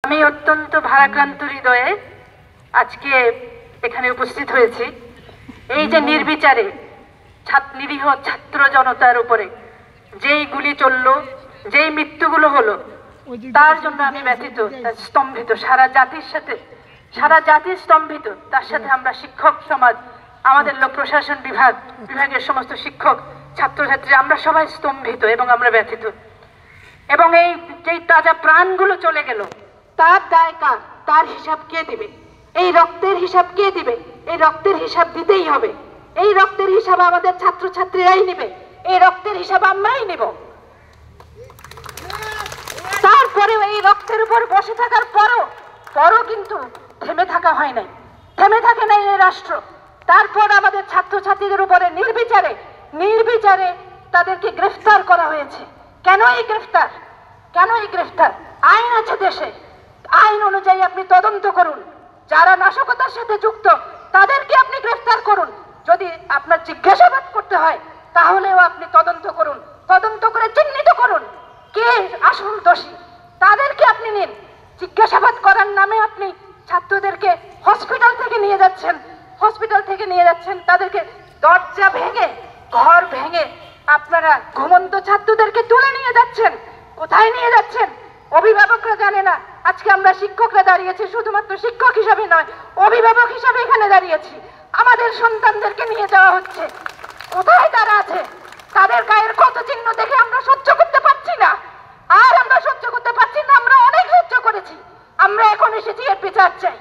আমি অত্যন্ত ভারাক্রান্ত হৃদয়ে আজকে এখানে উপস্থিত হয়েছি। এই যে নির্বিচারে নিরীহ ছাত্র জনতার উপরে যেই গুলি চললো, যেই মৃত্যুগুলো হলো, তার জন্য আমি ব্যথিত, স্তম্ভিত। সারা জাতি স্তম্ভিত। তার সাথে আমরা শিক্ষক সমাজ, আমাদের লোক প্রশাসন বিভাগের সমস্ত শিক্ষক, ছাত্রছাত্রী, আমরা সবাই স্তম্ভিত এবং আমরা ব্যথিত। এবং এই যেই তাজা প্রাণগুলো চলে গেল, তার দায় কার? তার হিসাব কে দিবে? এই রক্তের হিসাব কে দিবে? এই রক্তের হিসাব দিতেই হবে। এই রক্তের হিসাব আমাদের ছাত্রছাত্রীরাই নিবে। এই রক্তের হিসাব আমরাই নিব। তারপরেও এই রক্তের উপর বসে থাকার পরও কিন্তু থেমে থাকা হয় নাই, থেমে থাকে নাই এই রাষ্ট্র। তারপর আমাদের ছাত্রছাত্রীদের উপরে নির্বিচারে তাদেরকে গ্রেফতার করা হয়েছে। কেন এই গ্রেফতার? আইন আছে দেশে, আইন অনুযায়ী আপনি তদন্ত করুন। যারা নাশকতার সাথে যুক্ত তাদেরকে আপনি গ্রেফতার করুন। যদি আপনার জিজ্ঞাসাবাদ করতে হয় তাহলেও আপনি তদন্ত করুন, তদন্ত করে চিহ্নিত করুন কে আসল দোষী, তাদেরকে আপনি নিন। জিজ্ঞাসাবাদ করার নামে আপনি ছাত্রদেরকে হসপিটাল থেকে নিয়ে যাচ্ছেন, তাদেরকে দরজা ভেঙে, ঘর ভেঙে আপনারা ঘুমন্ত ছাত্রদেরকে তুলে নিয়ে যাচ্ছেন। কোথায় নিয়ে যাচ্ছেন? অভিভাবকরা জানে না। আজকে আমরা শিক্ষকরা দাঁড়িয়েছি, শুধুমাত্র শিক্ষক হিসাবে নয়, অভিভাবক হিসাবে এখানে দাঁড়িয়েছি। আমাদের সন্তানদেরকে নিয়ে যাওয়া হচ্ছে। কোথায় তারা আছে? তাদের গায়ের ক্ষত চিহ্ন দেখে আমরা সহ্য করতে পারছি না। আর আমরা সহ্য করতে পারছি না। আমরা অনেক সহ্য করেছি। আমরা এখন এসেছি এর বিচার চাই।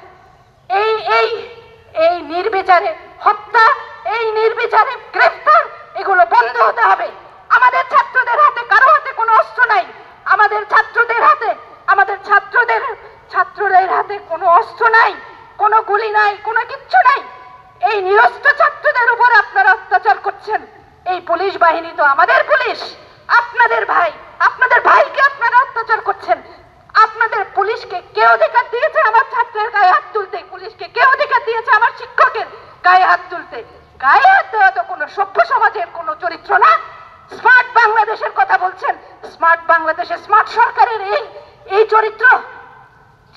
এই নির্বিচারে হত্যা, এই নির্বিচারে গ্রেফতার, এগুলো বন্ধ হতে হবে। আমাদের ছাত্রদের হাতে কারো হাতে কোনো অস্ত্র নাই। আমাদের ছাত্রদের হাতে কোনো অস্ত্র নাই, কোনো গুলি নাই, কোনো কিচ্ছু নাই। এই নিরস্ত্র ছাত্রদের উপর আপনারা অত্যাচার করছেন। এই পুলিশ বাহিনী তো আমাদের পুলিশ, আপনাদের ভাইকে আপনারা অত্যাচার করছেন। আপনাদের পুলিশকে কে অধিকার দিয়েছে আমার ছাত্রের গায়ে হাত তুলতে? পুলিশকে কে অধিকার দিয়েছে আমার শিক্ষকের গায়ে হাত তুলতে? গায়ে হাত দেওয়া তো কোনো সভ্য সমাজের কোনো চরিত্র না। স্মার্ট বাংলাদেশের কথা বলছেন, স্মার্ট বাংলাদেশে স্মার্ট সরকারের এই চরিত্র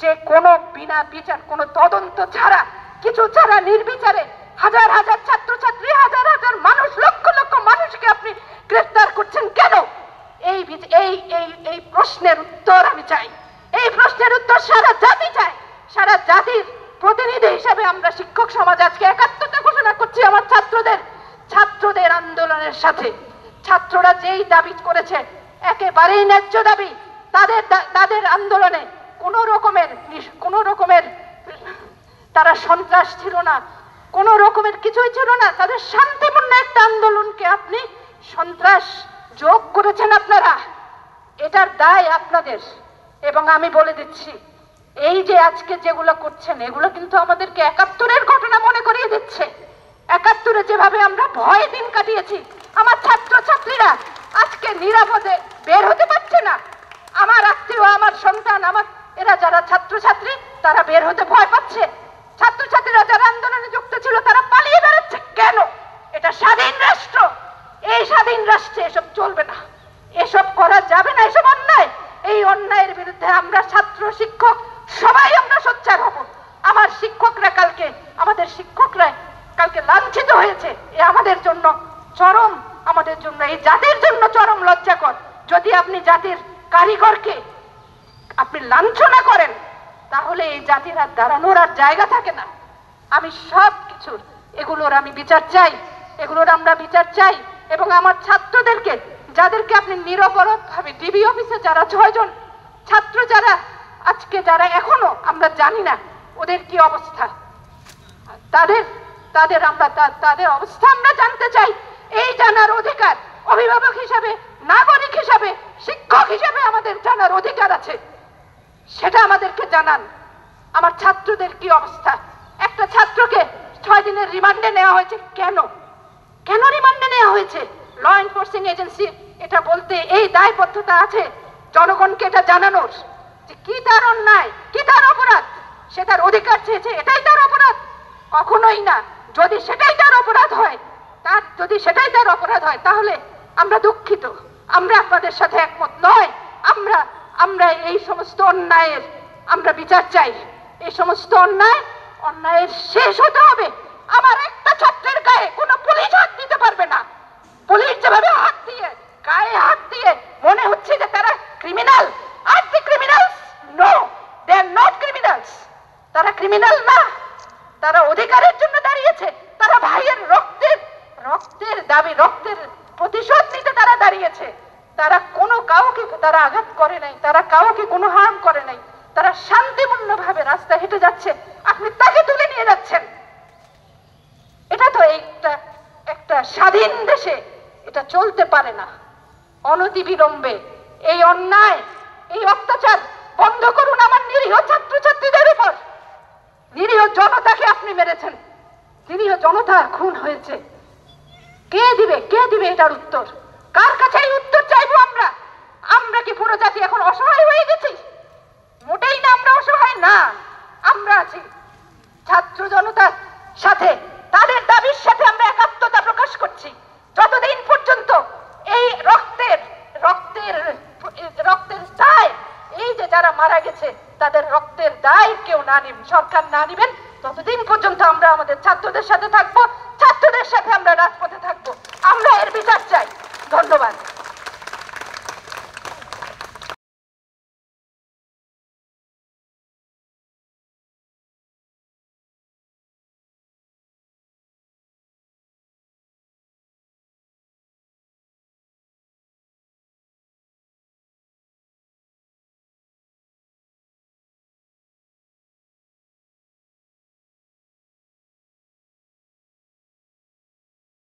যে কোনো বিনা বিচার, কোনো তদন্ত ছাড়া, কিছু ছাড়া নির্বিচারে হাজার হাজার ছাত্রছাত্রী, হাজার হাজার মানুষ, লক্ষ লক্ষ মানুষকে আপনি গ্রেফতার করছেন কেন? এই প্রশ্নের উত্তর আমি চাই। এই প্রশ্নের উত্তর সারা জাতি চায়। সারা জাতির প্রতিনিধি হিসেবে আমরা শিক্ষক সমাজ আজকে একাত্মতা ঘোষণা করছি আমার ছাত্রদের আন্দোলনের সাথে। ছাত্ররা যেই দাবি করেছে একেবারেই ন্যায্য দাবি। তাদের আন্দোলনে কোনো রকমের তারা সন্ত্রাস ছিল না, কোনো রকমের কিছুই ছিল না। তাদের শান্তিপূর্ণ একটা আন্দোলনকে আপনি সন্ত্রাস যোগ করেছেন আপনারা। এটার দায় আপনাদের। এবং আমি বলে দিচ্ছি, এই যে আজকে যেগুলো করছেন এগুলো কিন্তু আমাদেরকে ৭১-এর ঘটনা মনে করিয়ে দিচ্ছে। ৭১-এ যেভাবে আমরা ভয়ে দিন কাটিয়েছি, আমার ছাত্রছাত্রীরা আজকে নিরাপদে বের হতে পারছে না। আমার আত্মীয়, আমার সন্তান, এরা যারা ছাত্রছাত্রী তারা বের হতে ভয় পাচ্ছে। ছাত্রছাত্রীরা যারা আন্দোলনে যুক্ত ছিল তারা পালিয়ে বেড়াচ্ছে। কেন? এটা স্বাধীন রাষ্ট্র। এই স্বাধীন রাষ্ট্রে এসব চলবে না, এসব করা যাবে না, এসব অন্যায়। এই অন্যায়ের বিরুদ্ধে আমরা ছাত্র, শিক্ষক সবাই আমরা সোচ্চার হব। আমাদের শিক্ষকরা কালকে লাঞ্ছিত হয়েছে। এ আমাদের জন্য এই জাতির জন্য চরম লজ্জাকর। যদি আপনি জাতির কারিগরকে আপনি লাঞ্ছনা করেন তাহলে এই জাতির আর দাঁড়ানোর আর জায়গা থাকে না। আমি সব কিছুর এগুলোর আমরা বিচার চাই। এবং আমার ছাত্রদেরকে, যাদেরকে আপনি নিরপরাধভাবে ডিবি অফিসে যারা ৬ জন ছাত্র যারা এখনো আমরা জানি না ওদের কি অবস্থা, তাদের অবস্থা আমরা জানতে চাই। এই জানার অধিকার অভিভাবক হিসাবে, নাগরিক হিসাবে, শিক্ষক হিসাবে আমাদের জানার অধিকার আছে। সেটা আমাদেরকে জানান। আমার ছাত্রদের কি অবস্থা? একটা ছাত্রকে ৬ দিনের রিমান্ডে নেওয়া হয়েছে। কেন রিমান্ডে নেওয়া হয়েছে? ল এনফোর্সিং এজেন্সি এটা বলতে এই দায়বদ্ধতা আছে জনগণকে এটা জানানোর যে কি তার অন্যায়, কি তার অপরাধ। সে তার অধিকার চেয়েছে, এটাই তার অপরাধ? কখনোই না। যদি সেটাই তার অপরাধ হয় তাহলে আমরা দুঃখিত, আমরা আপনাদের সাথে একমত নয়। আমরা এই সমস্ত অন্যায়ের আমরা বিচার চাই। এই সমস্ত অন্যায়ের শেষ হতে হবে। আমার একটা ছাত্রের গায়ে কোনো পুলিশ হাত দিতে পারবে না। পুলিশ যেভাবে হাত দিয়ে, গায়ে হাত দিয়ে মনে হচ্ছে যে তারা ক্রিমিনাল। আর the criminals? No, they are not criminals. তারা ক্রিমিনাল না, তারা অধিকারের জন্য দাঁড়িয়েছে। তারা ভাইয়ের রক্তের দাবি, রক্তের প্রতিশোধ নিতে তারা দাঁড়িয়েছে। তারা কোনো কাউকে তারা আঘাত করে নাই, তারা কাউকে কোনো হার্ম করে নাই। তারা শান্তিপূর্ণভাবে রাস্তায় হেঁটে যাচ্ছে, আপনি তাকে তুলে নিয়ে যাচ্ছেন। এটা তো একটা স্বাধীন দেশে এটা চলতে পারে না। অনতিবিলম্বে এই অন্যায়, এই অত্যাচার বন্ধ করুন আমার নিরীহ ছাত্রছাত্রীদের উপর। নিরীহ জনতাকে আপনি মেরেছেন, নিরীহ জনতা খুন হয়েছে। কে দিবে এটার উত্তর? কার কাছে এই উত্তর চাইবো আমরা? আমরা কি পুরো জাতি এখন অসহায় হয়ে গেছি? মোটেই না, আমরা অসহায় না। আমরা আছি ছাত্র জনতার সাথে, তাদের দাবির সাথে আমরা একাত্মতা প্রকাশ করছি। যতদিন পর্যন্ত এই রক্তের দায়, এই যে যারা মারা গেছে তাদের রক্তের দায় কেউ না নিবেন, সরকার না নিবেন, ততদিন পর্যন্ত আমরা আমাদের ছাত্রদের সাথে থাকবো, ছাত্রদের সাথে আমরা রাজপথে থাকবো। আমরা এর বিচার চাই। ধন্যবাদ।